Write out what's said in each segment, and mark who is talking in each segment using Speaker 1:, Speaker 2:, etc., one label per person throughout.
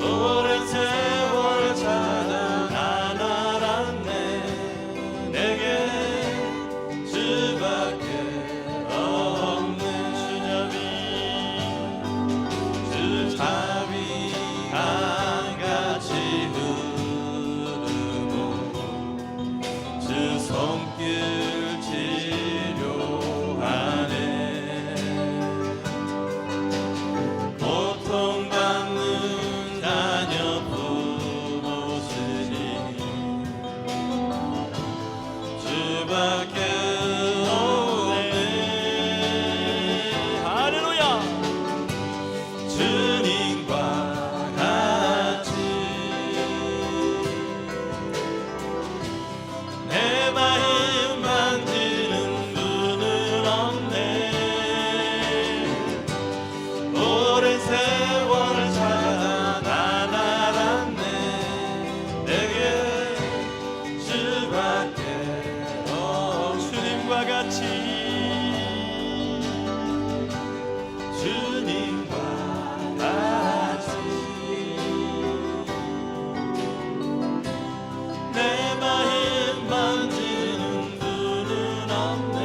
Speaker 1: 오랜 세월 찾아 난 알았네. 내게 주밖에 없는 주잡이 강같이 흐르고 주 손길 치료하네. 고통받는 자녀 부르시니 주밖에 없네. 할렐루야. 주님과 같이 내 마음 만지는 분은 없네. 오랜 세월을 찾아 난 알았네. 내게 주밖에 주님과 같이 주님과 같이 내 마음 만지는 분은 없네.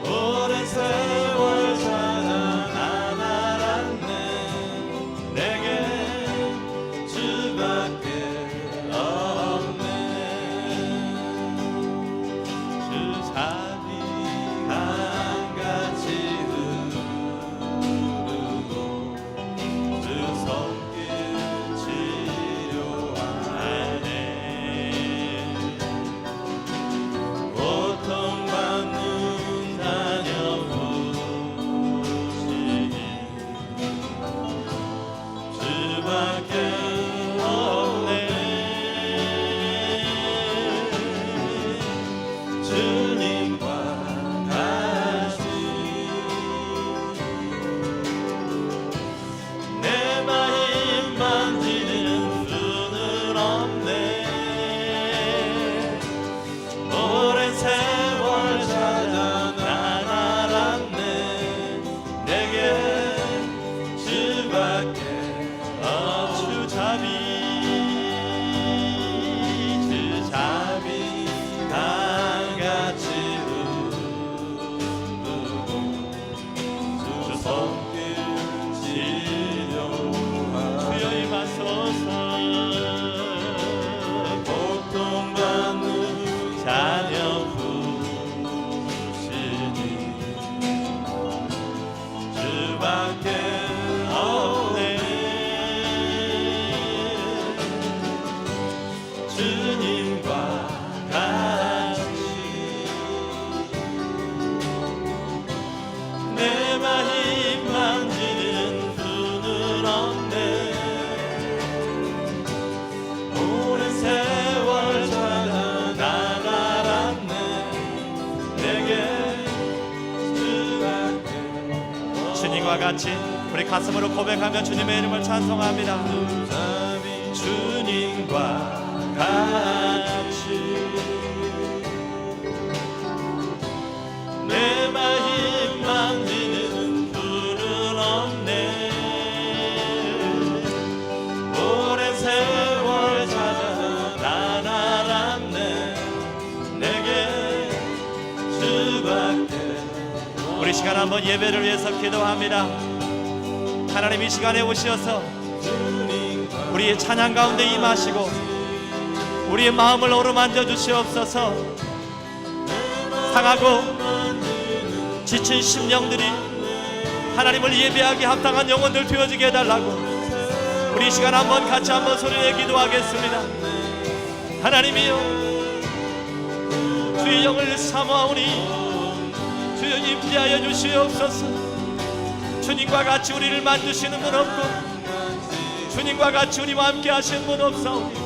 Speaker 1: 오랜 세월 찾아 난 알았네. 내게 주밖에 없네. 주잡이 강같이 흐르고 주 손길 치료하네. 고통받는 자녀 부르시니 주밖에 없네. 주님과 같이 내 마음 만지는 수는 없네. 오랜 세월 찾아 난 알았네. 내게 주밖에 주잡이 강같이 흐르고 주 손길 치료하네. 주여 임하소서. 고통받는 자녀 부르시니 주밖에 없네. 주님과 같이 내 마음 만지는 수는 없네. 오랜 세월 찾아 난 알았네. 내게 주밖에 주님과 같이 우리 가슴으로 고백하며 주님의 이름을 찬송합니다. 주님과 같이 내 마음 만지는 분은 없네. 오랜 세월 찾아 난 알았네. 내게 주밖에. 우리 시간 한번 예배를 위해서 기도합니다. 하나님 이 시간에 오셔서 우리의 찬양 가운데 임하시고 우리의 마음을 어루만져 주시옵소서. 상하고 지친 심령들이 하나님을 예배하기 합당한 영혼들 되어지게 해달라고 우리 이 시간 한번 같이 한번 소리내 기도하겠습니다. 하나님이여, 주의 영을 사모하오니 주여 임재하여 주시옵소서. 주님과 같이 우리를 만드시는 분 없고 주님과 같이 우리와 함께 하시는 분 없사오니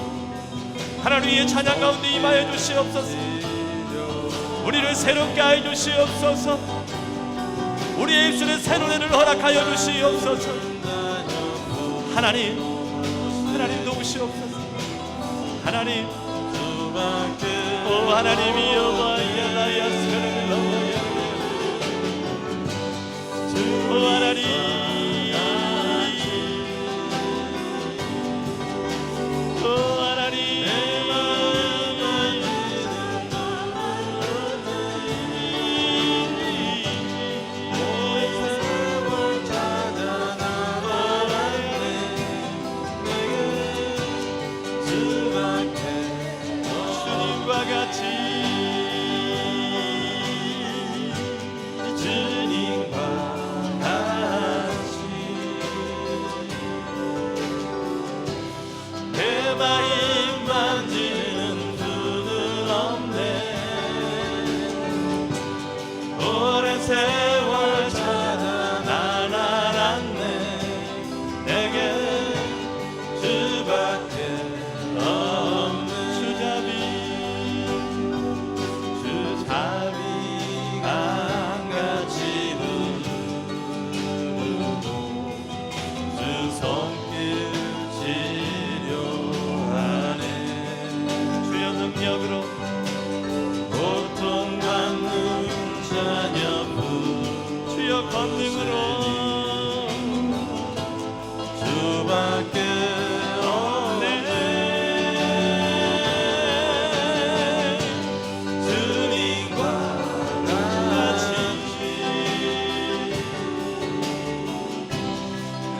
Speaker 1: 하나님의 찬양 가운데 임하여 주시옵소서. 우리를 새롭게 하여 주시옵소서. 우리의 입술에 새 노래를 허락하여 주시옵소서. 하나님, 하나님 도우시옵소서. 하나님, 오 하나님이여 오 하나님,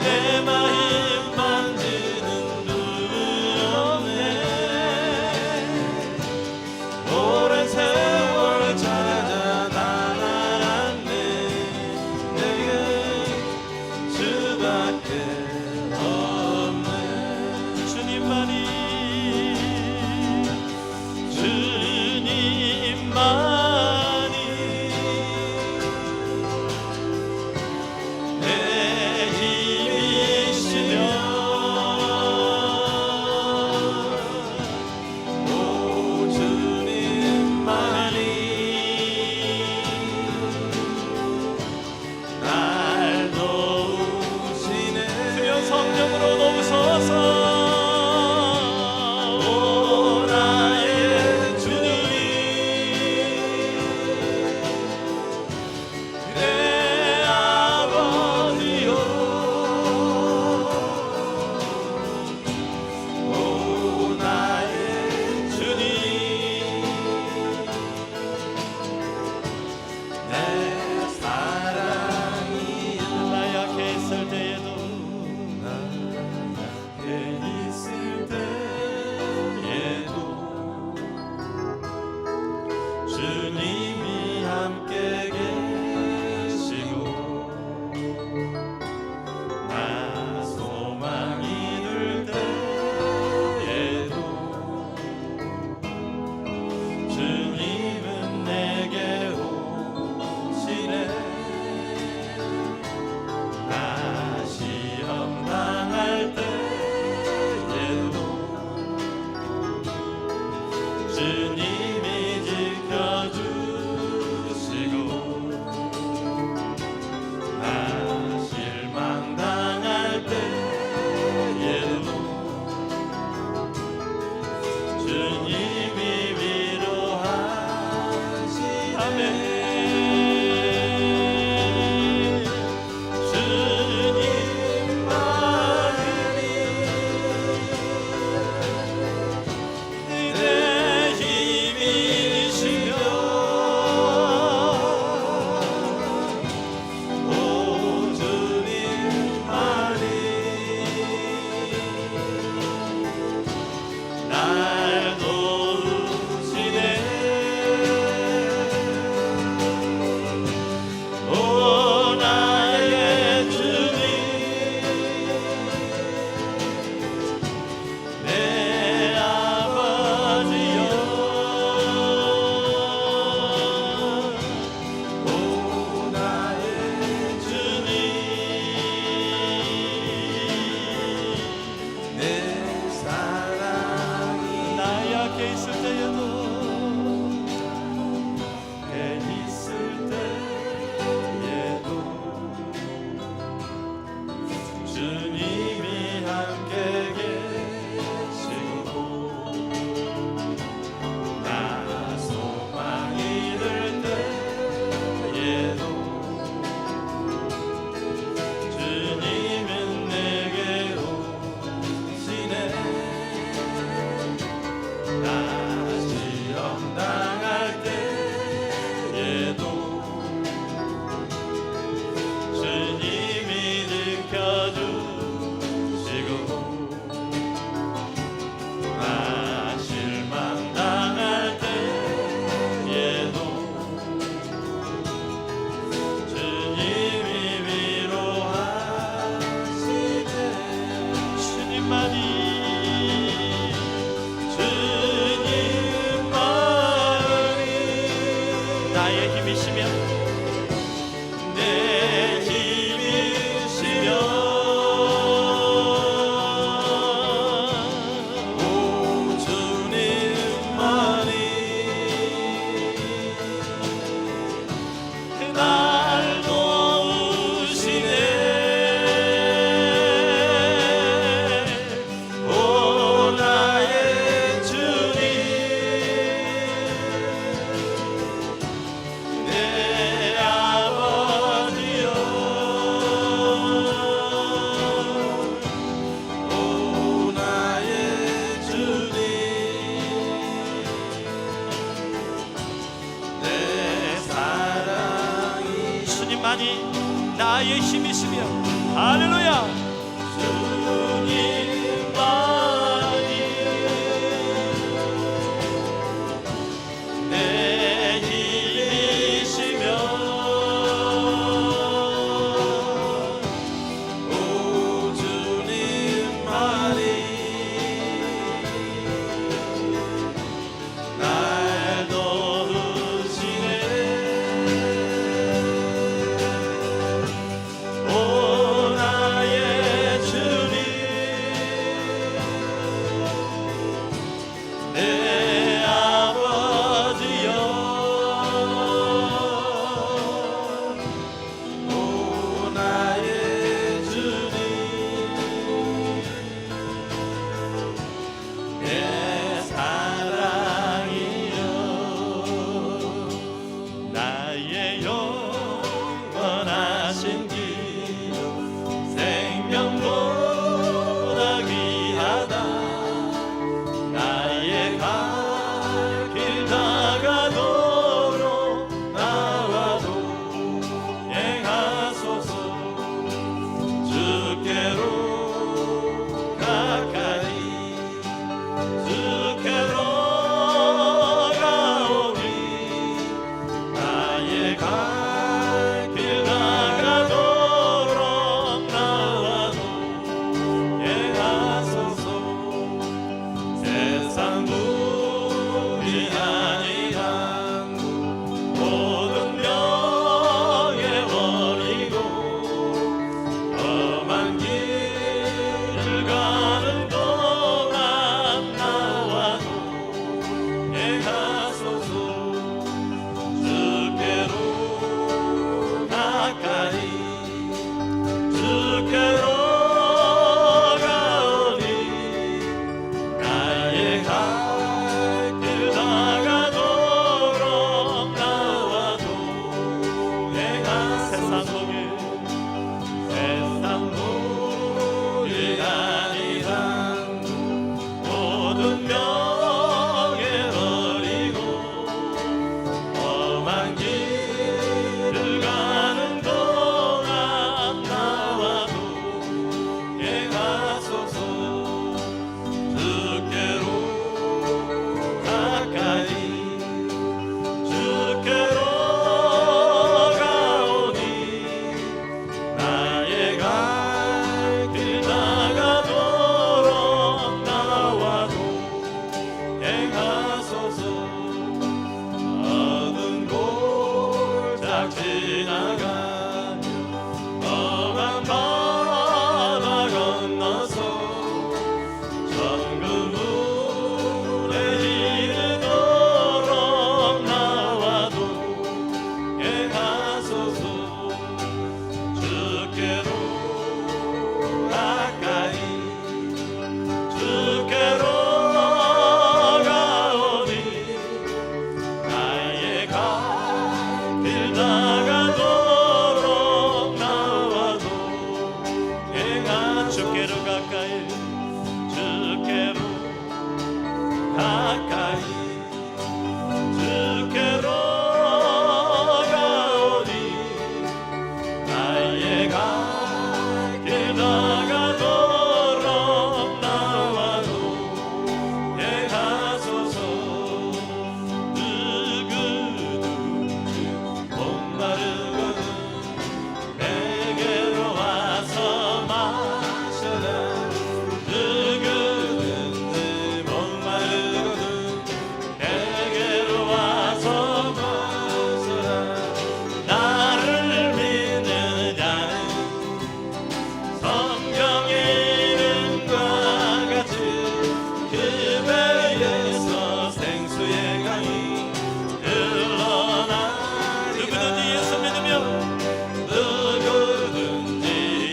Speaker 1: 내 마음 만지는 누구 없네. 오랜 세월 찾아 나아갔네. 내게 주밖에 없네. 주님만이 내 힘이시며 오 주님만이 날 도우시네. 주여 성령으로 도우소서. 오 나의 주님 내 아버지요. 오 나의 주님 내 사랑이여. 나 약해 있을 때에도 나 약해 있을 때에도 주님이 함께 계시고 나 소망이 들 때에도 주님은 내게 오시네. 나 시험 당할 때에도 주님이 지켜주시고 나 실망당할 때에도 주님이 위로하시네. 주님만이 내 힘이시며 오 주님만이 날 도우시네. 오 나의 주님 내 아버지여. 오 나의 주님 내 사랑이. 나 약해 있을 때에도 해 있을 때에도 주님이 함께 계시고 나 소망이 들 때에도 주님은 내게 오시네. 나 시험 당할 때에도 주님이 지켜주시고 나 실망 당할 때에도 주님이 위로하시네. 주님만이 나의 힘이시며 내 힘이시며 오 주님만이 날 도우시네. 오 나의 주님 내 아버지여. 오 나의 주님 내 사랑이. 주님만이 나의 힘이시며 할렐루야. 이름보다 귀하다. 나의 갈 길 다가도록 나와도 행하소서. 주께로 가까이 주께로 가오리. 나의 갈 길 다가도록 나와도 행하소서. 세상 분이 아니라 모든 명예 버리고 험한 길을 가는 동안 나와도 행하소서. 주께로 가까이 주께로 가오니. 나의 갈 길 다가도록 나와도 행하. 세상 복이 아니라 모든 명예 버리고 험한 길을 가는 동안 나와도 행하소서. 주께로 가까이 주께로 가오니. 나의 갈 길 다가도록 나와도 행하소서. 어두운 골짝 지나가며 험한 바다 건너서 천국문에 이르도록 나와도 행하소서. 주께로 가까이 주께로 가오니. 나의 갈 길 다가도록 나와도 행하. 주께로 가까이 주께로 가까이 주께로 가오니. 나의 갈 길 다가도록 나와도 행하소서. 누구든지 목마르거든 내게로 와서 마셔라. 누구든지 목마르거든 내게로 와서 마셔라. 나를 믿는 자는 성경의 이름과 같이 그 배에서 생수의 강이 흘러나리라. 누구든지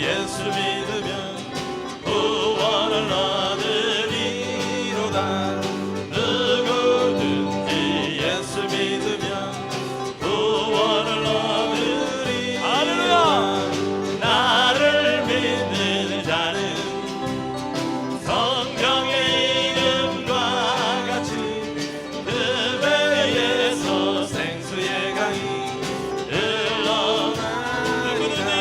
Speaker 1: 예수 믿으면 구원을 얻으리로다. 누구든지 예수 믿으면 구원을 얻으리로다. 할렐루야. 나를 믿는 자는 성경의 이름과 같이 그 배에서 생수의 강이 흘러나리라. 누구든지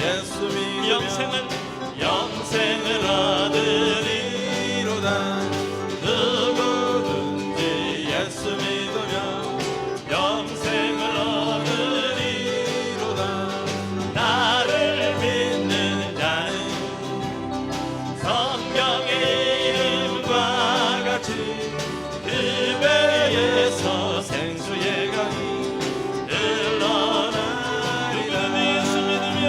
Speaker 1: 예수 믿으면 영생을 얻으리로다. 누구든지 예수 믿으면 영생을 얻으리로다. 나를 믿는 자는 성경의 이름과 같이 그 배에서 생수의 강이 흘러나리라. 누구든지 예수 믿으면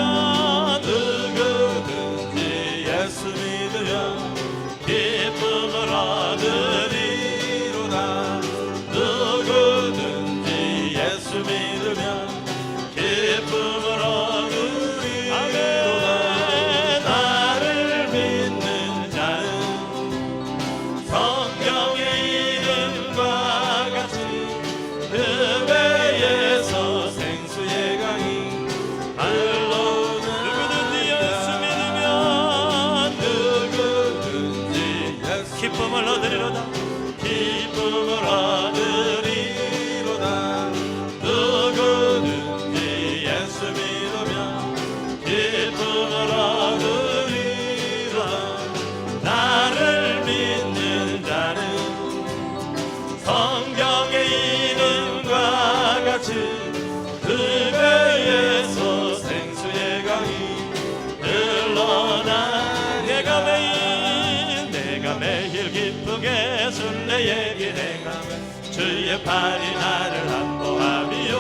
Speaker 1: 주의 길 행하며 주의 팔이 나를 안보함이요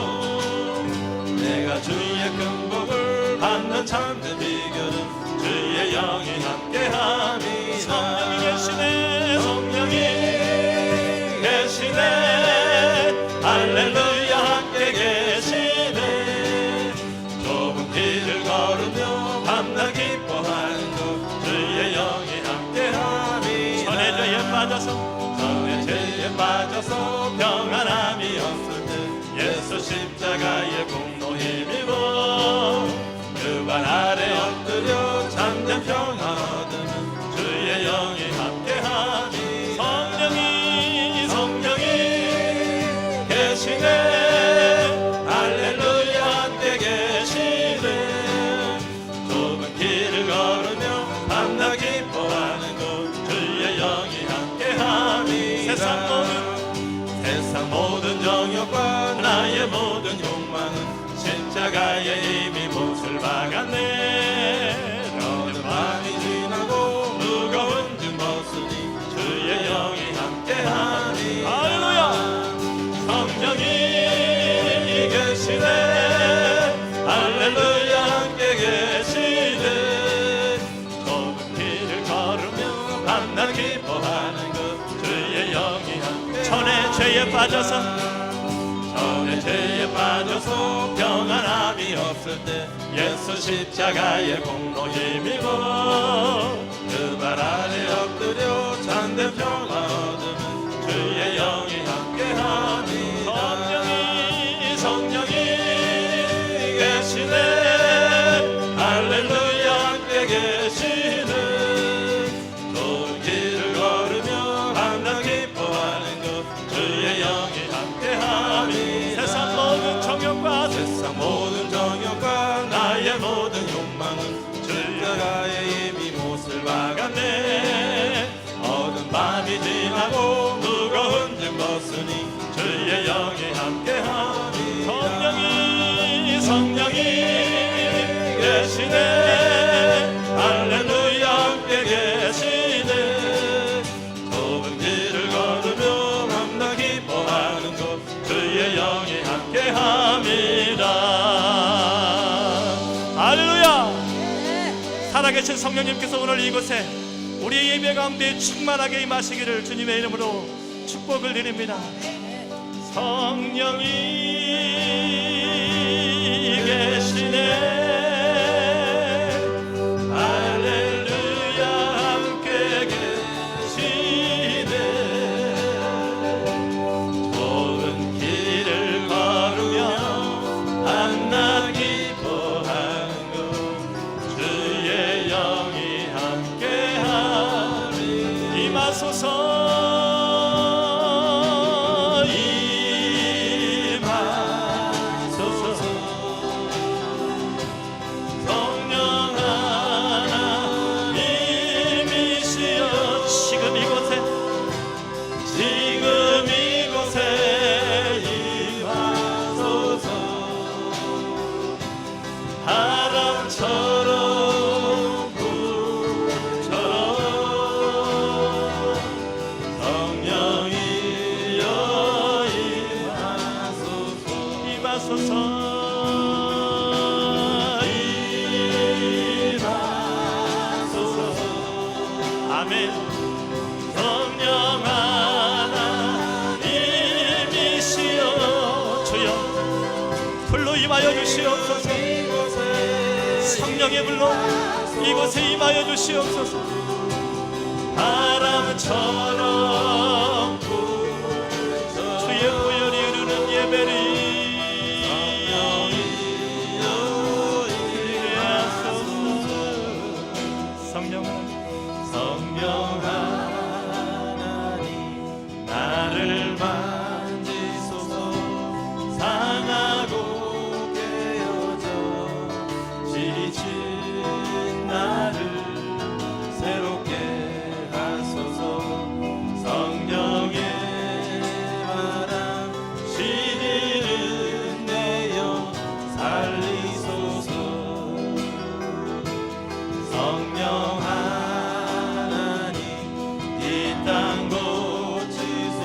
Speaker 1: 내가 주의 큰 복을 받는 참된 비결은 주의 영이 함께함이라 성령이 계시네 성령이 계시네 할렐루야 함께 계시네 좁은 길을 걸으며 밤낮 기뻐하는 것 주의 영이 함께함이라 전에 죄에 빠져서 평안함이 없을 때 예수 십자가의 공로 힘입어 그 발 아래 엎드려 참된 평안 얻으면 주의 영이 함께하니 성령이 계시네 할렐루야 함께 계시네 좁은 길을 걸으며 밤낮 기뻐하는 것 주의 영이 함께하니 세상 모든 정욕과 나의 모든 욕망은 십자가에 이미 못을 박았네 너는 밤이 지나고 무거운 짐 벗으니 주의 영이 함께하니 할렐루야 성령이 계시네 할렐루야 함께 계시네 좁은 길을 걸으며 밤낮 기뻐하는 것 주의 영이 함께 전에 죄에 빠져서 평안함이 없을 때 예수 십자가의 공로 힘입어 그 발 아래 엎드려 참된 평안 얻으면 주의 영이 함께하니 성령이 계시네 할렐루야 함께 계시네 좁은 길을 걸으며 밤낮 기뻐하는 것 주의 영이 함께하니 세상 모든 정욕과 나의 모든 욕망은 십자가에 이미 못을 박았네 어두운 밤이 지나고 무거운 짐 벗으니 주의 영이 함께하니 성령이 계시네 할렐루야 함께 계시네 좁은 길을 걸으며 밤낮 기뻐하는 것 주의 영이 함께합니다 할렐루야 살아계신 성령님께서 오늘 이곳에 우리의 예배 가운데 충만하게 임하시기를 주님의 이름으로 축복을 드립니다 성령이 계시네 할렐루야 함께 계시네 좁은 길을 걸으며 밤낮 기뻐하는 것 주의 영이 함께하리 임하소서 아멘 성령 하나님이시여 주여 불로 임하여 주시옵소서 성령의 불로 이곳에 임하여 주시옵소서 바람처럼 주의 보혈이 흐르는 예배를 성령 하나님 나를 만지소서 상하고 깨어져 지친 나를 새롭게 하소서 성령의 바람 시리는 내 영 살리소서 성령 하나님 이 땅 고치소서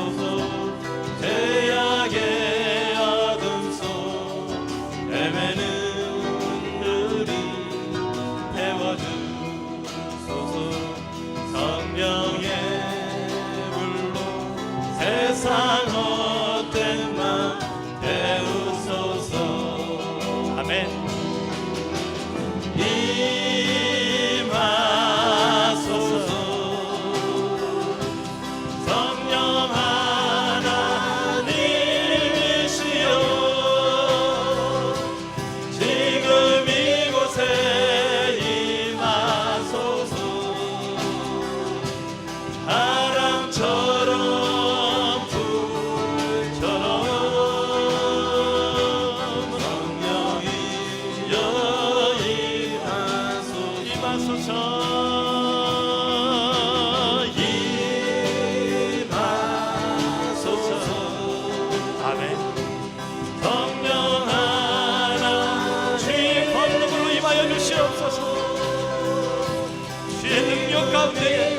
Speaker 1: 주장하여 주시옵소서. 주의 능력 가운데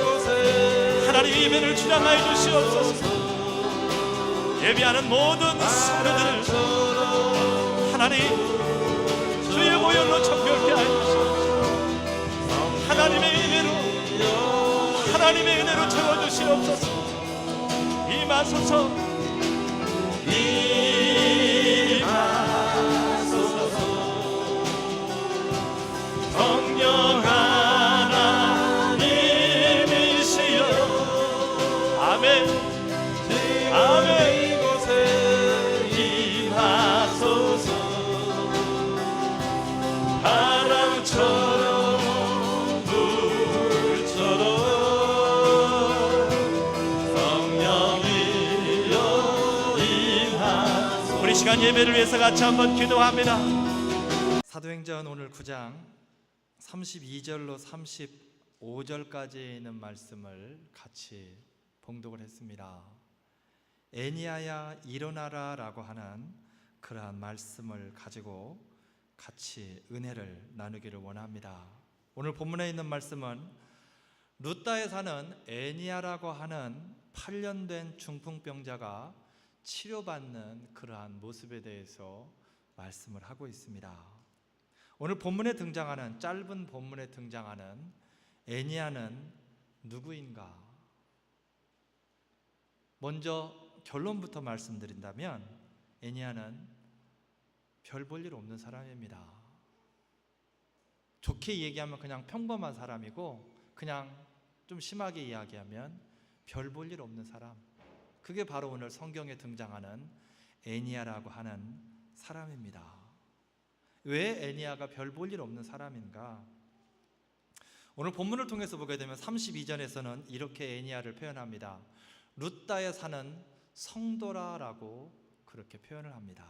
Speaker 1: 하나님 예배를 주장하여 주시옵소서. 예배하는 모든 성도들을 하나님 주의 보혈로 정결케 하여 주시옵소서. 하나님의 은혜로 채워주시옵소서. 임하소서. 성령 하나님이시여. 아멘. 아멘. 이곳에 임하소서. 바람처럼 물처럼 성령이여 임하소서. 우리 시간 예배를 위해서 같이 한번 기도합니다.
Speaker 2: 사도행전 오늘 9장 32절로 35절까지 있는 말씀을 같이 봉독을 했습니다. 애니야야 일어나라 라고 하는 그러한 말씀을 가지고 같이 은혜를 나누기를 원합니다. 오늘 본문에 있는 말씀은 루다에 사는 애니야라고 하는 8년 된 중풍병자가 치료받는 그러한 모습에 대해서 말씀을 하고 있습니다. 오늘 본문에 등장하는, 짧은 본문에 등장하는 애니야는 누구인가? 먼저 결론부터 말씀드린다면 애니야는 별 볼 일 없는 사람입니다. 좋게 얘기하면 그냥 평범한 사람이고, 그냥 좀 심하게 이야기하면 별 볼 일 없는 사람. 그게 바로 오늘 성경에 등장하는 애니야라고 하는 사람입니다. 왜 애니야가 별 볼 일 없는 사람인가? 오늘 본문을 통해서 보게 되면 32절에서는 이렇게 애니야를 표현합니다. 루다에 사는 성도라라고 그렇게 표현을 합니다.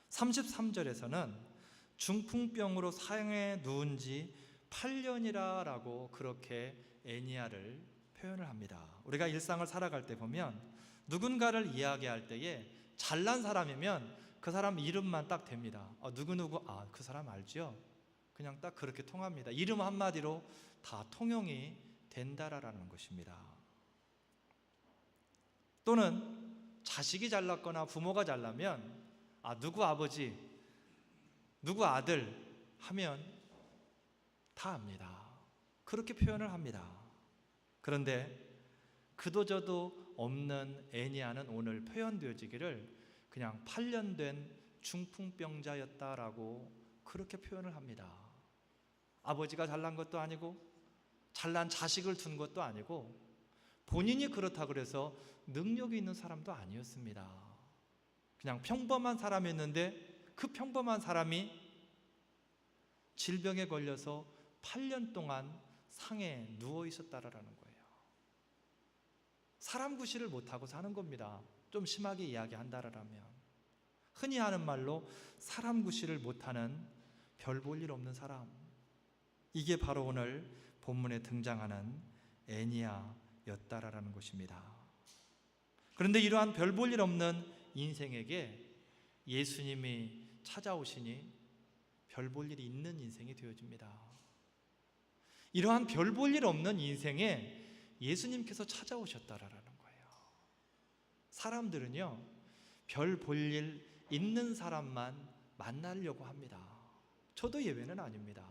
Speaker 2: 33절에서는 중풍병으로 상에 누운 지 8년이라고 그렇게 애니야를 표현을 합니다. 우리가 일상을 살아갈 때 보면 누군가를 이야기할 때에 잘난 사람이면 그 사람 이름만 딱 됩니다. 누구누구, 그 사람 알죠? 그냥 딱 그렇게 통합니다. 이름 한마디로 다 통용이 된다라는 것입니다. 또는 자식이 잘났거나 부모가 잘나면 누구 아버지, 누구 아들 하면 다 압니다. 그렇게 표현을 합니다. 그런데 그도저도 없는 애니야는 오늘 표현되어지기를 그냥 8년 된 중풍병자였다라고 그렇게 표현을 합니다. 아버지가 잘난 것도 아니고 잘난 자식을 둔 것도 아니고 본인이 그렇다 그래서 능력이 있는 사람도 아니었습니다. 그냥 평범한 사람이었는데 그 평범한 사람이 질병에 걸려서 8년 동안 상에 누워 있었다라는 거예요. 사람 구실을 못하고 사는 겁니다. 좀 심하게 이야기한다라면 흔히 하는 말로 사람 구실을 못하는 별 볼 일 없는 사람, 이게 바로 오늘 본문에 등장하는 애니야였다라는 것입니다. 그런데 이러한 별 볼 일 없는 인생에게 예수님이 찾아오시니 별 볼 일이 있는 인생이 되어집니다. 이러한 별 볼 일 없는 인생에 예수님께서 찾아오셨다라는 거예요. 사람들은요, 별 볼 일 있는 사람만 만나려고 합니다. 저도 예외는 아닙니다.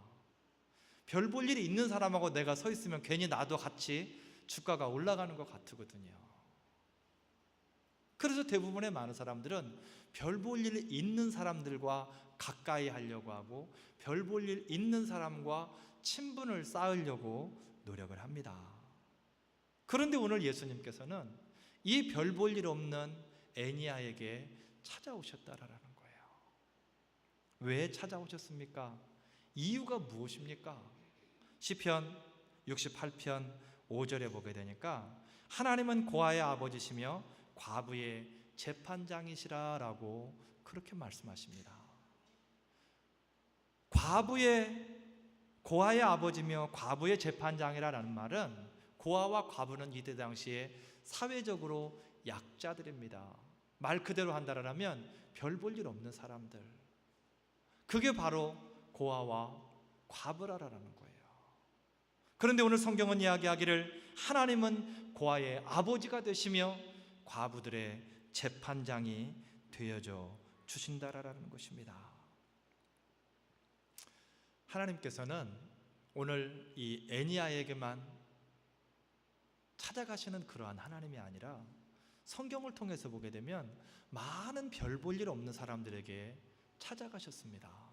Speaker 2: 별 볼 일이 있는 사람하고 내가 서 있으면 괜히 나도 같이 주가가 올라가는 것 같거든요. 그래서 대부분의 많은 사람들은 별 볼 일 있는 사람들과 가까이 하려고 하고 별 볼 일 있는 사람과 친분을 쌓으려고 노력을 합니다. 그런데 오늘 예수님께서는 이 별 볼 일 없는 애니야에게 찾아오셨다라는 거예요. 왜 찾아오셨습니까? 이유가 무엇입니까? 시편 68편 5절에 보게 되니까 하나님은 고아의 아버지시며 과부의 재판장이시라라고 그렇게 말씀하십니다. 고아의 아버지며 과부의 재판장이라는 말은, 고아와 과부는 이때 당시에 사회적으로 약자들입니다. 말 그대로 한다면 별 볼 일 없는 사람들, 그게 바로 고아와 과부라라는 거예요. 그런데 오늘 성경은 이야기하기를 하나님은 고아의 아버지가 되시며 과부들의 재판장이 되어져 주신다라는 것입니다. 하나님께서는 오늘 이 애니야에게만 찾아가시는 그러한 하나님이 아니라 성경을 통해서 보게 되면 많은 별 볼 일 없는 사람들에게 찾아가셨습니다.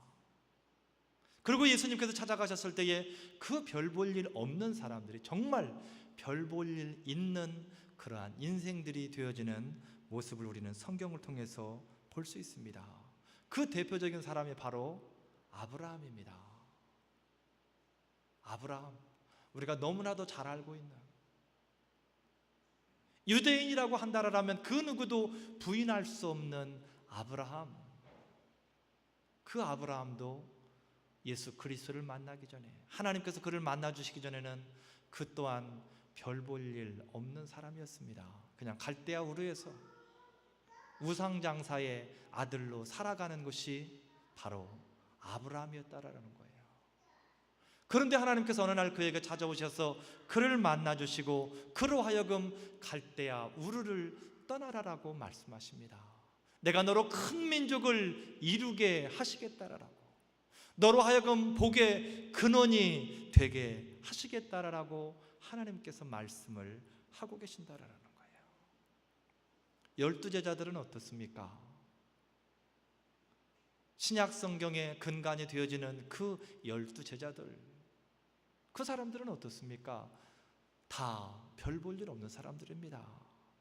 Speaker 2: 그리고 예수님께서 찾아가셨을 때에 그 별 볼 일 없는 사람들이 정말 별 볼 일 있는 그러한 인생들이 되어지는 모습을 우리는 성경을 통해서 볼 수 있습니다. 그 대표적인 사람이 바로 아브라함입니다. 아브라함, 우리가 너무나도 잘 알고 있는, 유대인이라고 한다라면 그 누구도 부인할 수 없는 아브라함. 그 아브라함도 예수 그리스도를 만나기 전에, 하나님께서 그를 만나 주시기 전에는 그 또한 별 볼 일 없는 사람이었습니다. 그냥 갈대아 우르에서 우상장사의 아들로 살아가는 것이 바로 아브라함이었다라는 거예요. 그런데 하나님께서 어느 날 그에게 찾아오셔서 그를 만나 주시고 그로 하여금 갈대아 우르를 떠나라라고 말씀하십니다. 내가 너로 큰 민족을 이루게 하시겠다라고, 너로 하여금 복의 근원이 되게 하시겠다라고 하나님께서 말씀을 하고 계신다라는 거예요. 12 제자들은 어떻습니까? 신약 성경의 근간이 되어지는 그 12 제자들, 그 사람들은 어떻습니까? 다 별 볼 일 없는 사람들입니다.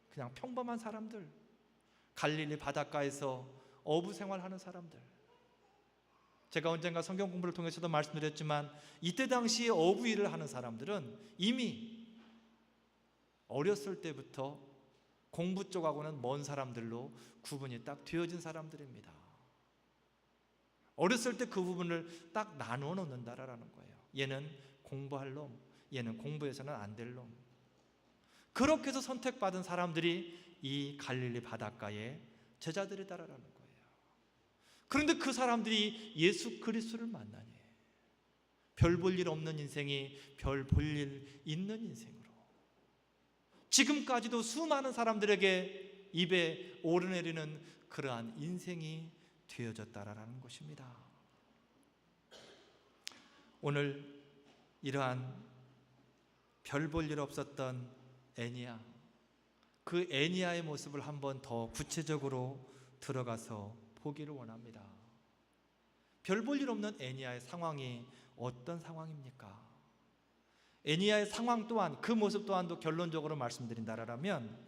Speaker 2: 그냥 평범한 사람들, 갈릴리 바닷가에서 어부 생활하는 사람들. 제가 언젠가 성경 공부를 통해서도 말씀드렸지만 이때 당시에 어부 일을 하는 사람들은 이미 어렸을 때부터 공부 쪽하고는 먼 사람들로 구분이 딱 되어진 사람들입니다. 어렸을 때 그 부분을 딱 나누어 놓는다라는 거예요. 얘는 공부할 놈, 얘는 공부해서는 안 될 놈. 그렇게 해서 선택받은 사람들이 이 갈릴리 바닷가의 제자들이다라는 거예요. 그런데 그 사람들이 예수 그리스도를 만나니 별 볼 일 없는 인생이 별 볼 일 있는 인생으로, 지금까지도 수많은 사람들에게 입에 오르내리는 그러한 인생이 되어졌다라는 것입니다. 오늘 이러한 별 볼 일 없었던 애니야, 그 애니야의 모습을 한번 더 구체적으로 들어가서 보기를 원합니다. 별 볼 일 없는 애니야의 상황이 어떤 상황입니까? 애니야의 상황 또한, 그 모습 또한도 결론적으로 말씀드린다라면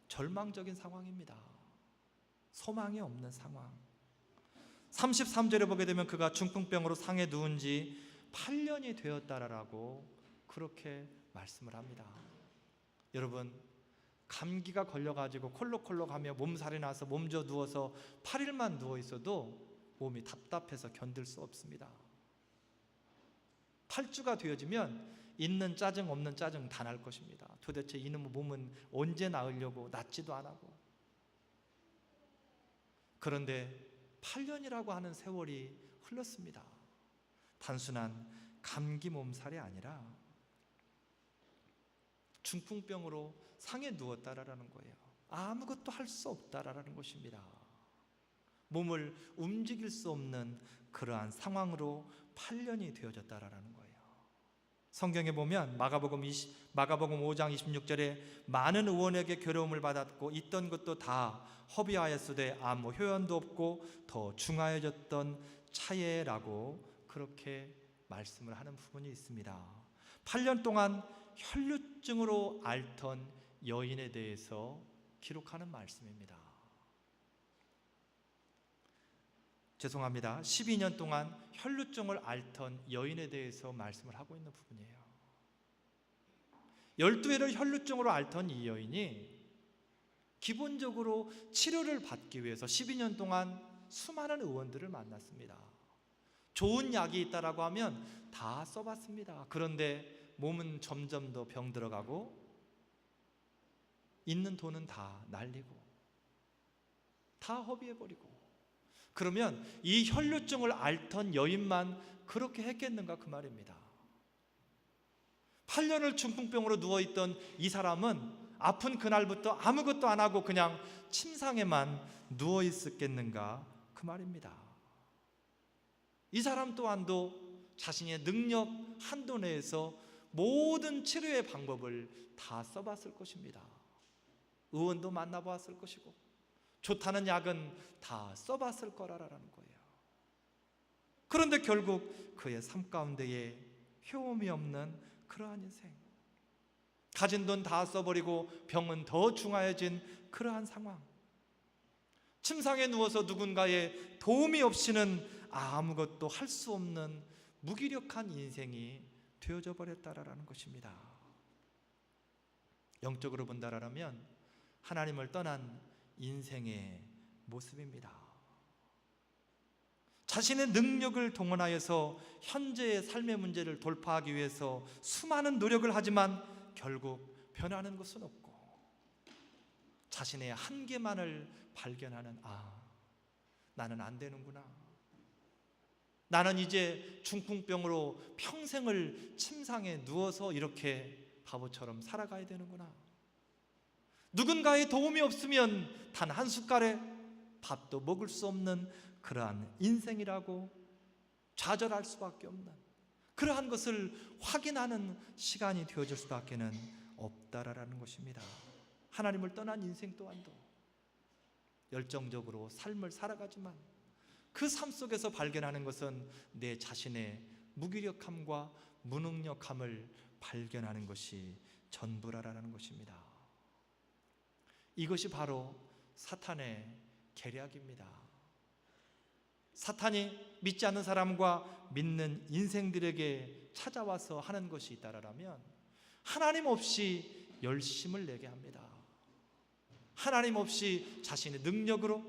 Speaker 2: 절망적인 상황입니다. 소망이 없는 상황. 33절에 보게 되면 그가 중풍병으로 상에 누운 지 8년이 되었다라고 그렇게 말씀을 합니다. 여러분, 감기가 걸려가지고 콜록콜록하며 몸살이 나서 몸져 누워서 8일만 누워 있어도 몸이 답답해서 견딜 수 없습니다. 8주가 되어지면 있는 짜증 없는 짜증 다 날 것입니다. 도대체 이놈의 몸은 언제 나으려고 낫지도 안 하고. 그런데 8년이라고 하는 세월이 흘렀습니다. 단순한 감기 몸살이 아니라 중풍병으로 상에 누웠다라는 거예요. 아무것도 할 수 없다라는 것입니다. 몸을 움직일 수 없는 그러한 상황으로 8년이 되어졌다라는 거예요. 성경에 보면 마가복음 5장 26절에 많은 의원에게 괴로움을 받았고 있던 것도 다 허비하였으되 아무 효연도 없고 더 중하여졌던 차예라고 그렇게 말씀을 하는 부분이 있습니다. 8년 동안 혈루증으로 앓던 여인에 대해서 기록하는 말씀입니다. 죄송합니다. 12년 동안 혈루증을 앓던 여인에 대해서 말씀을 하고 있는 부분이에요. 12회를 혈루증으로 앓던 이 여인이 기본적으로 치료를 받기 위해서 12년 동안 수많은 의원들을 만났습니다. 좋은 약이 있다라고 하면 다 써봤습니다. 그런데 몸은 점점 더 병들어가고 있는 돈은 다 날리고 다 허비해버리고 그러면 이 혈루증을 앓던 여인만 그렇게 했겠는가 그 말입니다. 8년을 중풍병으로 누워있던 이 사람은 아픈 그날부터 아무것도 안 하고 그냥 침상에만 누워있었겠는가 그 말입니다. 이 사람 또한도 자신의 능력 한도 내에서 모든 치료의 방법을 다 써봤을 것입니다. 의원도 만나보았을 것이고 좋다는 약은 다 써봤을 거라는 거예요. 그런데 결국 그의 삶 가운데에 효험이 없는 그러한 인생, 가진 돈 다 써버리고 병은 더 중하여진 그러한 상황, 침상에 누워서 누군가의 도움이 없이는 아무것도 할 수 없는 무기력한 인생이 되어져 버렸다라는 것입니다. 영적으로 본다라면 하나님을 떠난 인생의 모습입니다. 자신의 능력을 동원하여서 현재의 삶의 문제를 돌파하기 위해서 수많은 노력을 하지만 결국 변하는 것은 없고, 자신의 한계만을 발견하는, 나는 안 되는구나, 나는 이제 중풍병으로 평생을 침상에 누워서 이렇게 바보처럼 살아가야 되는구나, 누군가의 도움이 없으면 단 한 숟갈의 밥도 먹을 수 없는 그러한 인생이라고 좌절할 수밖에 없는 그러한 것을 확인하는 시간이 되어질 수밖에 없다라는 것입니다. 하나님을 떠난 인생 또한도 열정적으로 삶을 살아가지만 그 삶 속에서 발견하는 것은 내 자신의 무기력함과 무능력함을 발견하는 것이 전부라는 것입니다. 이것이 바로 사탄의 계략입니다. 사탄이 믿지 않는 사람과 믿는 인생들에게 찾아와서 하는 것이 있다라면 하나님 없이 열심을 내게 합니다. 하나님 없이 자신의 능력으로,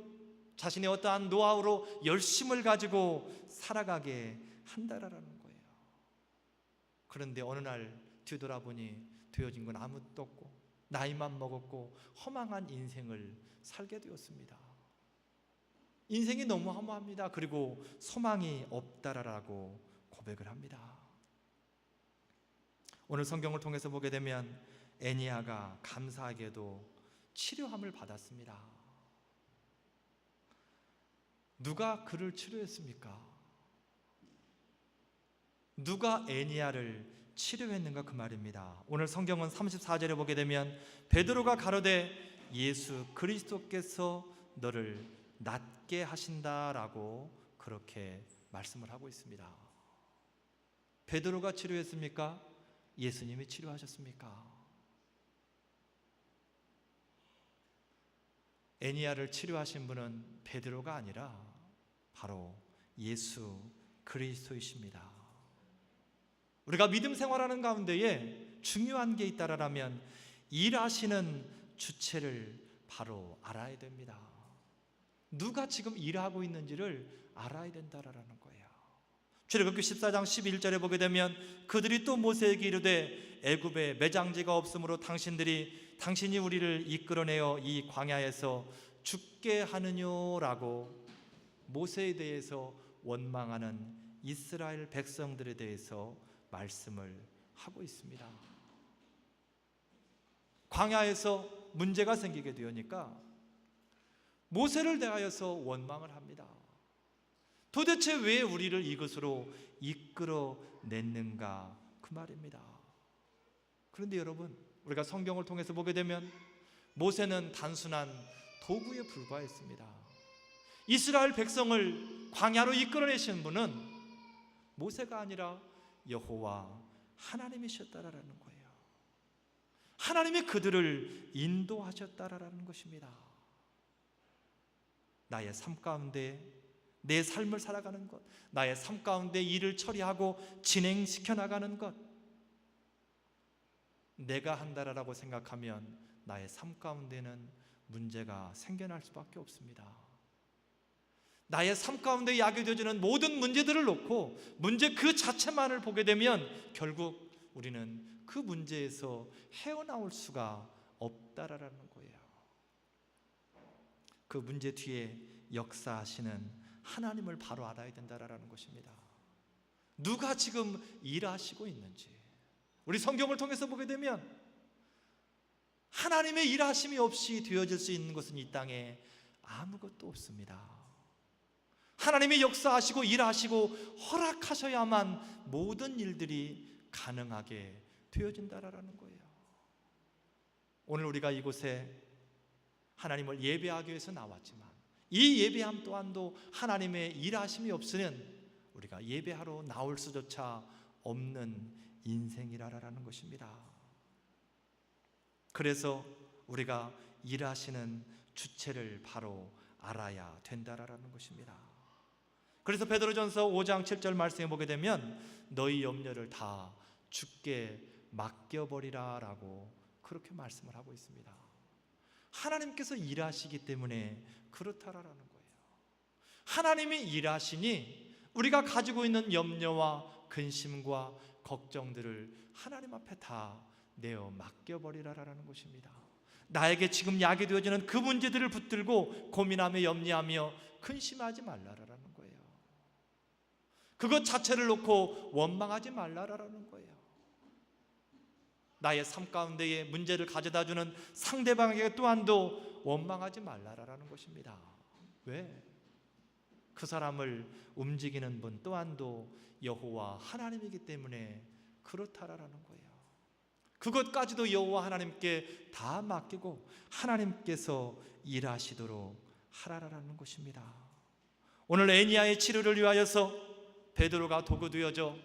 Speaker 2: 자신의 어떠한 노하우로 열심을 가지고 살아가게 한다라는 거예요. 그런데 어느 날 뒤돌아보니 되어진 건 아무것도 없고 나이만 먹었고 허망한 인생을 살게 되었습니다. 인생이 너무 허무합니다. 그리고 소망이 없다라고 고백을 합니다. 오늘 성경을 통해서 보게 되면 애니야가 감사하게도 치료함을 받았습니다. 누가 그를 치료했습니까? 누가 애니야를 치료했는가 그 말입니다. 오늘 성경은 34절에 보게 되면 베드로가 가로되 예수 그리스도께서 너를 낫게 하신다라고 그렇게 말씀을 하고 있습니다. 베드로가 치료했습니까? 예수님이 치료하셨습니까? 애니야를 치료하신 분은 베드로가 아니라 바로 예수 그리스도이십니다. 우리가 믿음 생활하는 가운데에 중요한 게 있다라면 일하시는 주체를 바로 알아야 됩니다. 누가 지금 일하고 있는지를 알아야 된다라는 거예요. 출애굽기 14장 11절에 보게 되면 그들이 또 모세에게 이르되 애굽에 매장지가 없으므로 당신이 우리를 이끌어내어 이 광야에서 죽게 하느냐라고 모세에 대해서 원망하는 이스라엘 백성들에 대해서 말씀을 하고 있습니다. 광야에서 문제가 생기게 되니까 모세를 대하여서 원망을 합니다. 도대체 왜 우리를 이것으로 이끌어냈는가 그 말입니다. 그런데 여러분, 우리가 성경을 통해서 보게 되면 모세는 단순한 도구에 불과했습니다. 이스라엘 백성을 광야로 이끌어내신 분은 모세가 아니라 여호와 하나님이셨다라는 거예요. 하나님이 그들을 인도하셨다라는 것입니다. 나의 삶 가운데 내 삶을 살아가는 것, 나의 삶 가운데 일을 처리하고 진행시켜 나가는 것, 내가 한다라고 생각하면 나의 삶 가운데는 문제가 생겨날 수밖에 없습니다. 나의 삶 가운데 야기되어지는 모든 문제들을 놓고 문제 그 자체만을 보게 되면 결국 우리는 그 문제에서 헤어나올 수가 없다라는 거예요. 그 문제 뒤에 역사하시는 하나님을 바로 알아야 된다라는 것입니다. 누가 지금 일하시고 있는지 우리 성경을 통해서 보게 되면 하나님의 일하심이 없이 되어질 수 있는 것은 이 땅에 아무것도 없습니다. 하나님이 역사하시고 일하시고 허락하셔야만 모든 일들이 가능하게 되어진다라는 거예요. 오늘 우리가 이곳에 하나님을 예배하기 위해서 나왔지만 이 예배함 또한도 하나님의 일하심이 없으면 우리가 예배하러 나올 수조차 없는 인생이라는 것입니다. 그래서 우리가 일하시는 주체를 바로 알아야 된다라는 것입니다. 그래서 베드로전서 5장 7절 말씀에 보게 되면 너희 염려를 다 주께 맡겨버리라 라고 그렇게 말씀을 하고 있습니다. 하나님께서 일하시기 때문에 그렇다라는 거예요. 하나님이 일하시니 우리가 가지고 있는 염려와 근심과 걱정들을 하나님 앞에 다 내어 맡겨버리라라는 것입니다. 나에게 지금 약이 되어지는 그 문제들을 붙들고 고민하며 염려하며 근심하지 말라라는 거예요. 그것 자체를 놓고 원망하지 말라라는 거예요. 나의 삶 가운데에 문제를 가져다주는 상대방에게 또한도 원망하지 말라라는 것입니다. 왜? 그 사람을 움직이는 분 또한도 여호와 하나님이기 때문에 그렇다라는 거예요. 그것까지도 여호와 하나님께 다 맡기고 하나님께서 일하시도록 하라라는 것입니다. 오늘 애니야의 치료를 위하여서 베드로가 도구 되어져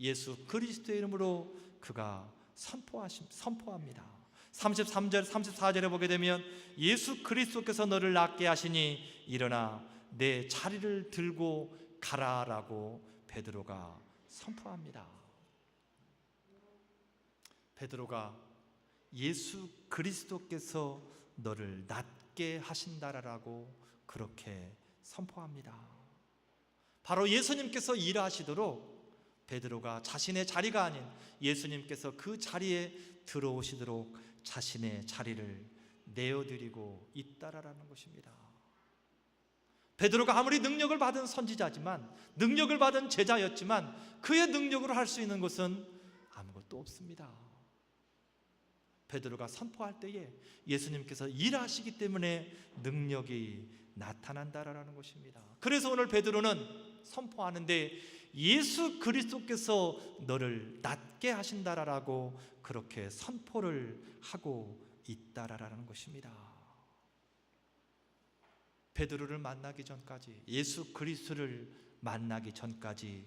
Speaker 2: 예수 그리스도의 이름으로 그가 선포합니다. 33절 34절에 보게 되면 예수 그리스도께서 너를 낫게 하시니 일어나 내 자리를 들고 가라라고 베드로가 선포합니다. 베드로가 예수 그리스도께서 너를 낫게 하신다라고 그렇게 선포합니다. 바로 예수님께서 일하시도록 베드로가 자신의 자리가 아닌 예수님께서 그 자리에 들어오시도록 자신의 자리를 내어드리고 있다라는 것입니다. 베드로가 아무리 능력을 받은 선지자지만 능력을 받은 제자였지만 그의 능력으로 할 수 있는 것은 아무것도 없습니다. 베드로가 선포할 때에 예수님께서 일하시기 때문에 능력이 나타난다라는 것입니다. 그래서 오늘 베드로는 선포하는데 예수 그리스도께서 너를 낫게 하신다라고 그렇게 선포를 하고 있다라는 것입니다. 베드로를 만나기 전까지, 예수 그리스도를 만나기 전까지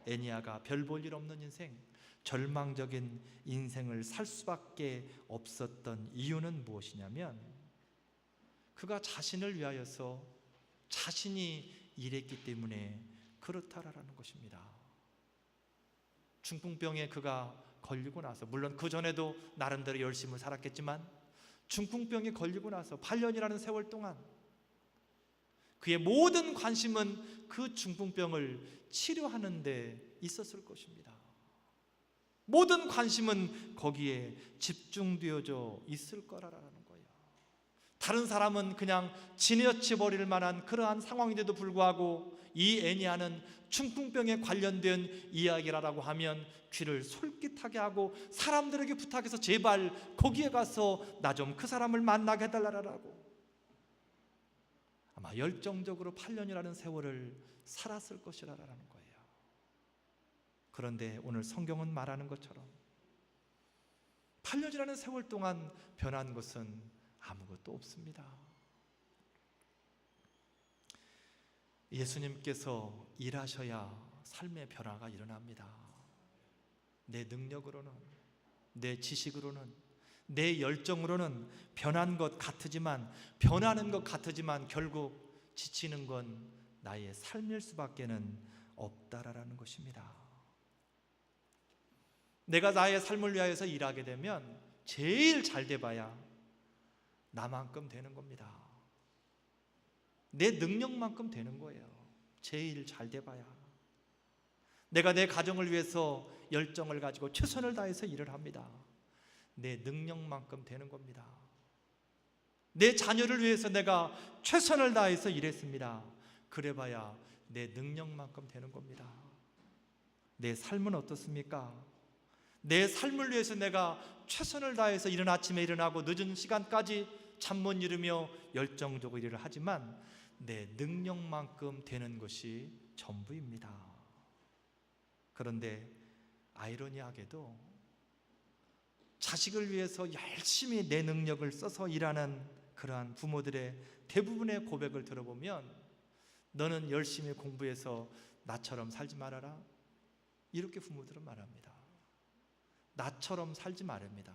Speaker 2: 애니야가 별 볼 일 없는 인생, 절망적인 인생을 살 수밖에 없었던 이유는 무엇이냐면 그가 자신을 위하여서 자신이 일했기 때문에 그렇다라는 것입니다. 중풍병에 그가 걸리고 나서, 물론 그 전에도 나름대로 열심히 살았겠지만 중풍병에 걸리고 나서 8년이라는 세월 동안 그의 모든 관심은 그 중풍병을 치료하는 데 있었을 것입니다. 모든 관심은 거기에 집중되어져 있을 거라는 거예요. 다른 사람은 그냥 지나쳐 버릴 만한 그러한 상황인데도 불구하고 이 애니야는 중풍병에 관련된 이야기라고 하면 귀를 솔깃하게 하고 사람들에게 부탁해서 제발 거기에 가서 나 좀 그 사람을 만나게 해달라고 아마 열정적으로 8년이라는 세월을 살았을 것이라는 거예요. 그런데 오늘 성경은 말하는 것처럼 8년이라는 세월 동안 변한 것은 아무것도 없습니다. 예수님께서 일하셔야 삶의 변화가 일어납니다. 내 능력으로는, 내 지식으로는, 내 열정으로는 변하는 것 같지만 결국 지치는 건 나의 삶일 수밖에는 없다라는 것입니다. 내가 나의 삶을 위하여서 일하게 되면 제일 잘 돼봐야 나만큼 되는 겁니다. 내 능력만큼 되는 거예요. 제일 잘 돼봐야. 내가 내 가정을 위해서 열정을 가지고 최선을 다해서 일을 합니다. 내 능력만큼 되는 겁니다. 내 자녀를 위해서 내가 최선을 다해서 일했습니다. 그래봐야 내 능력만큼 되는 겁니다. 내 삶은 어떻습니까? 내 삶을 위해서 내가 최선을 다해서 이른 아침에 일어나고 늦은 시간까지 잠 못 이루며 열정적으로 일을 하지만 내 능력만큼 되는 것이 전부입니다. 그런데 아이러니하게도 자식을 위해서 열심히 내 능력을 써서 일하는 그러한 부모들의 대부분의 고백을 들어보면 너는 열심히 공부해서 나처럼 살지 말아라, 이렇게 부모들은 말합니다. 나처럼 살지 말입니다.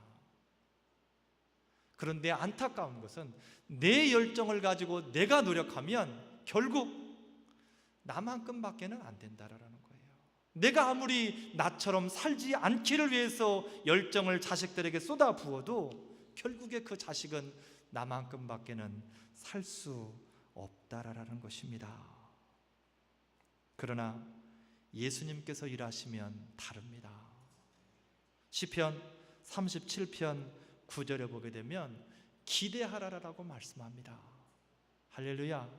Speaker 2: 그런데 안타까운 것은 내 열정을 가지고 내가 노력하면 결국 나만큼밖에는 안 된다라는 거예요. 내가 아무리 나처럼 살지 않기를 위해서 열정을 자식들에게 쏟아 부어도 결국에 그 자식은 나만큼밖에는 살 수 없다라는 것입니다. 그러나 예수님께서 일하시면 다릅니다. 시편 37편 9절에 보게 되면 기대하라라고 말씀합니다. 할렐루야.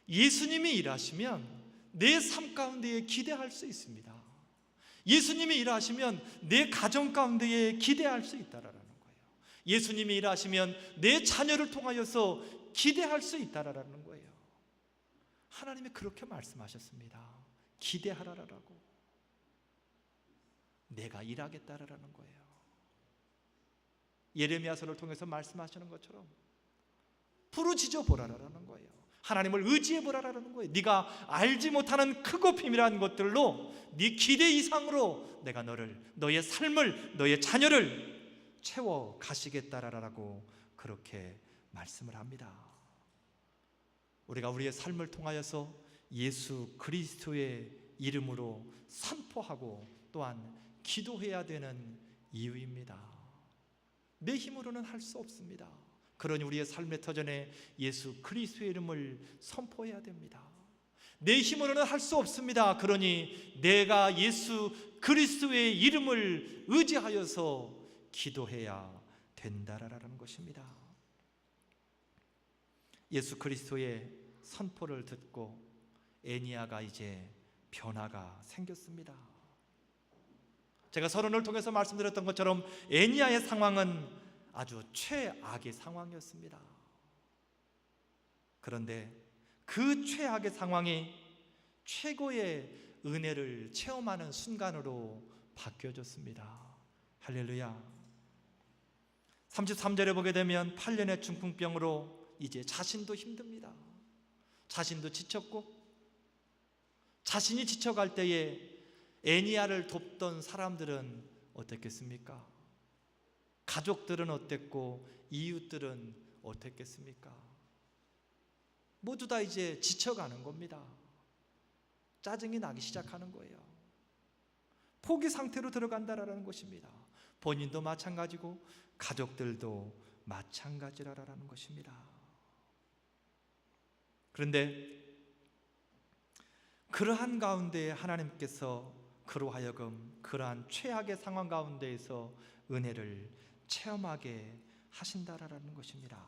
Speaker 2: 예수님이 일하시면 내 삶 가운데에 기대할 수 있습니다. 예수님이 일하시면 내 가정 가운데에 기대할 수 있다라는 거예요. 예수님이 일하시면 내 자녀를 통하여서 기대할 수 있다라는 거예요. 하나님이 그렇게 말씀하셨습니다. 기대하라라고. 내가 일하겠다라는 거예요. 예레미야서를 통해서 말씀하시는 것처럼 부르짖어 보라라는 거예요. 하나님을 의지해 보라라는 거예요. 네가 알지 못하는 크고 비밀한 것들로 네 기대 이상으로 내가 너의 삶을, 너의 자녀를 채워 가시겠다라고 그렇게 말씀을 합니다. 우리가 우리의 삶을 통하여서 예수 그리스도의 이름으로 선포하고 또한 기도해야 되는 이유입니다. 내 힘으로는 할 수 없습니다. 그러니 우리의 삶의 터전에 예수 그리스도의 이름을 선포해야 됩니다. 내 힘으로는 할 수 없습니다. 그러니 내가 예수 그리스도의 이름을 의지하여서 기도해야 된다라는 것입니다. 예수 그리스도의 선포를 듣고 애니야가 이제 변화가 생겼습니다. 제가 서론을 통해서 말씀드렸던 것처럼 애니야의 상황은 아주 최악의 상황이었습니다. 그런데 그 최악의 상황이 최고의 은혜를 체험하는 순간으로 바뀌어졌습니다. 할렐루야. 33절에 보게 되면 8년의 중풍병으로 이제 자신도 힘듭니다. 자신도 지쳤고, 자신이 지쳐갈 때에 애니야를 돕던 사람들은 어땠겠습니까? 가족들은 어땠고 이웃들은 어땠겠습니까? 모두 다 이제 지쳐가는 겁니다. 짜증이 나기 시작하는 거예요. 포기 상태로 들어간다라는 것입니다. 본인도 마찬가지고 가족들도 마찬가지라는 것입니다. 그런데 그러한 가운데 하나님께서 그로 하여금 그러한 최악의 상황 가운데에서 은혜를 체험하게 하신다라는 것입니다.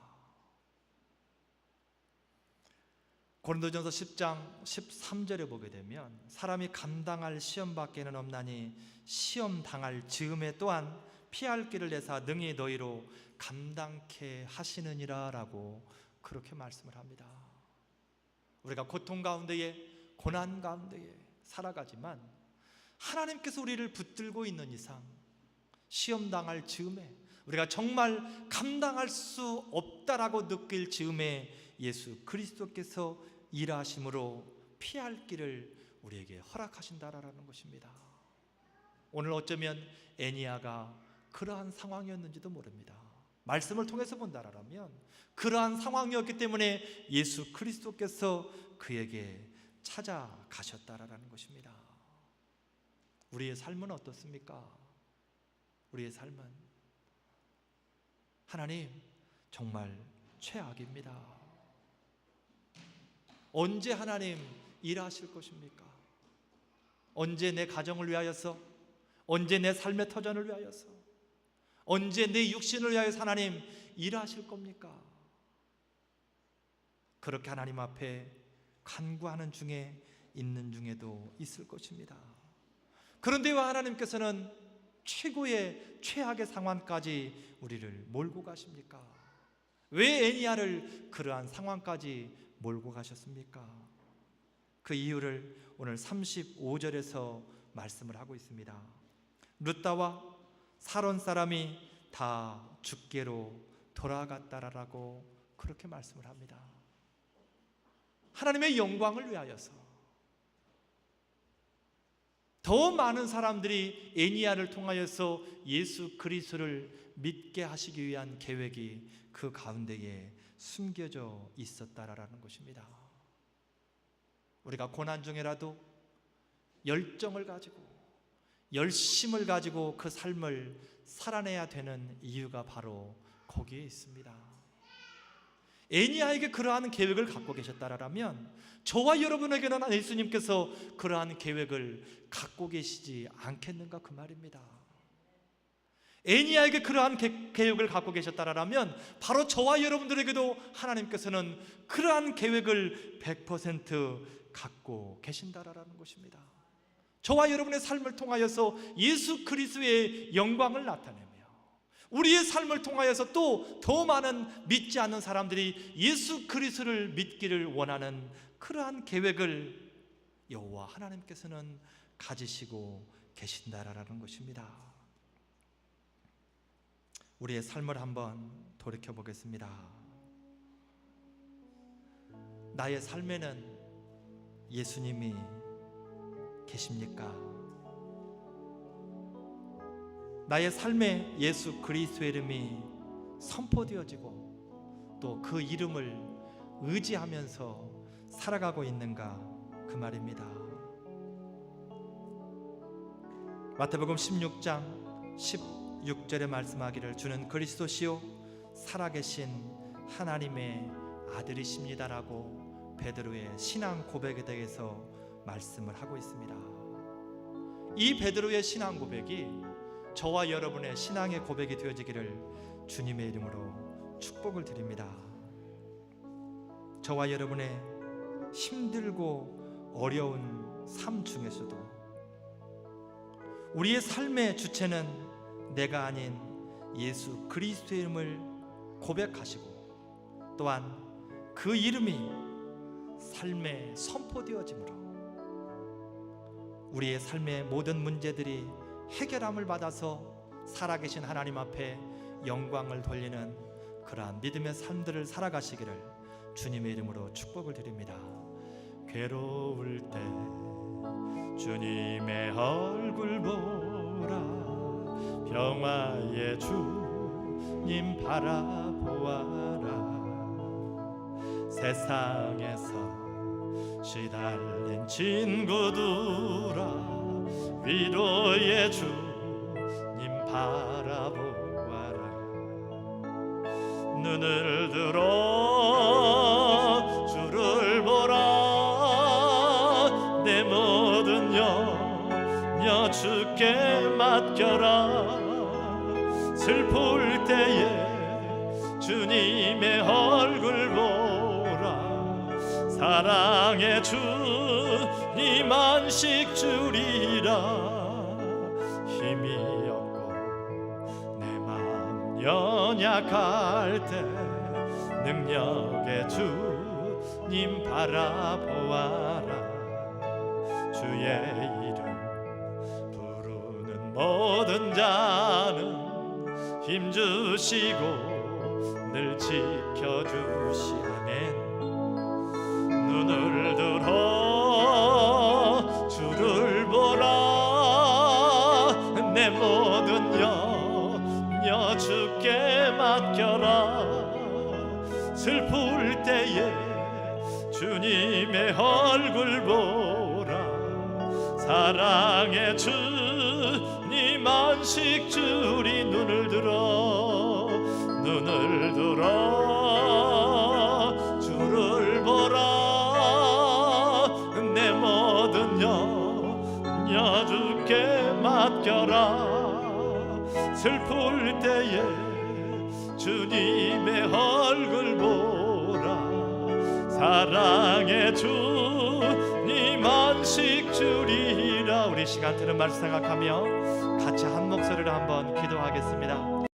Speaker 2: 고린도전서 10장 13절에 보게 되면 사람이 감당할 시험밖에는 없나니 시험 당할 즈음에 또한 피할 길을 내사 능히 너희로 감당케 하시느니라 라고 그렇게 말씀을 합니다. 우리가 고통 가운데에 고난 가운데에 살아가지만 하나님께서 우리를 붙들고 있는 이상 시험 당할 즈음에 우리가 정말 감당할 수 없다라고 느낄 즈음에 예수 그리스도께서 일하심으로 피할 길을 우리에게 허락하신다라는 것입니다. 오늘 어쩌면 애니야가 그러한 상황이었는지도 모릅니다. 말씀을 통해서 본다라면 그러한 상황이었기 때문에 예수 그리스도께서 그에게 찾아가셨다라는 것입니다. 우리의 삶은 어떻습니까? 우리의 삶은 하나님 정말 최악입니다. 언제 하나님 일하실 것입니까? 언제 내 가정을 위하여서, 언제 내 삶의 터전을 위하여서, 언제 내 육신을 위하여서 하나님 일하실 겁니까? 그렇게 하나님 앞에 간구하는 중에 있는 중에도 있을 것입니다. 그런데 왜 하나님께서는 최고의 최악의 상황까지 우리를 몰고 가십니까? 왜 애니야를 그러한 상황까지 몰고 가셨습니까? 그 이유를 오늘 35절에서 말씀을 하고 있습니다. 룻다와 사론 사람이 다 죽게로 돌아갔다라고 그렇게 말씀을 합니다. 하나님의 영광을 위하여서 더 많은 사람들이 애니야를 통하여서 예수 그리스도를 믿게 하시기 위한 계획이 그 가운데에 숨겨져 있었다라는 것입니다. 우리가 고난 중에라도 열정을 가지고 열심을 가지고 그 삶을 살아내야 되는 이유가 바로 거기에 있습니다. 애니야에게 그러한 계획을 갖고 계셨다라면 저와 여러분에게는 예수님께서 그러한 계획을 갖고 계시지 않겠는가 그 말입니다. 애니야에게 그러한 계획을 갖고 계셨다라면 바로 저와 여러분들에게도 하나님께서는 그러한 계획을 100% 갖고 계신다라는 것입니다. 저와 여러분의 삶을 통하여서 예수 그리스도의 영광을 나타내며 우리의 삶을 통하여서 또 더 많은 믿지 않는 사람들이 예수 그리스도를 믿기를 원하는 그러한 계획을 여호와 하나님께서는 가지시고 계신다라는 것입니다. 우리의 삶을 한번 돌이켜 보겠습니다. 나의 삶에는 예수님이 계십니까? 나의 삶에 예수 그리스도의 이름이 선포되어지고 또 그 이름을 의지하면서 살아가고 있는가 그 말입니다. 마태복음 16장 16절에 말씀하기를 주는 그리스도시요 살아계신 하나님의 아들이십니다라고 베드로의 신앙 고백에 대해서 말씀을 하고 있습니다. 이 베드로의 신앙 고백이 저와 여러분의 신앙의 고백이 되어지기를 주님의 이름으로 축복을 드립니다. 저와 여러분의 힘들고 어려운 삶 중에서도 우리의 삶의 주체는 내가 아닌 예수 그리스도의 이름을 고백하시고 또한 그 이름이 삶에 선포되어지므로 우리의 삶의 모든 문제들이 해결함을 받아서 살아계신 하나님 앞에 영광을 돌리는 그러한 믿음의 삶들을 살아가시기를 주님의 이름으로 축복을 드립니다. 괴로울 때 주님의 얼굴 보라 평화의 주님 바라보아라 세상에서 시달린 친구들아 위로의 주님 바라보아라 눈을 들어 주를 보라 내 모든 염려 주께 맡겨라 슬플 때에 주님의 얼굴 보라 사랑의 주님 안식 주리라 힘이 없고 내 마음 연약할 때 능력의 주님 바라보아라 주의 이름 부르는 모든 자는 힘주시고 늘 지켜주시네 눈을 들어 주를 보라 내 모든 염려 주께 맡겨라 슬플 때에 주님의 얼굴 보라 사랑의 주님 안식 주리 눈을 들어 주를 보라 내 모든 염려 주께 맡겨라 슬플 때에 주님의 얼굴 보라
Speaker 1: 사랑의 주님 안식 주리라. 우리 시간 들은 말씀 생각하며 같이 한 목소리로 한번 기도하겠습니다.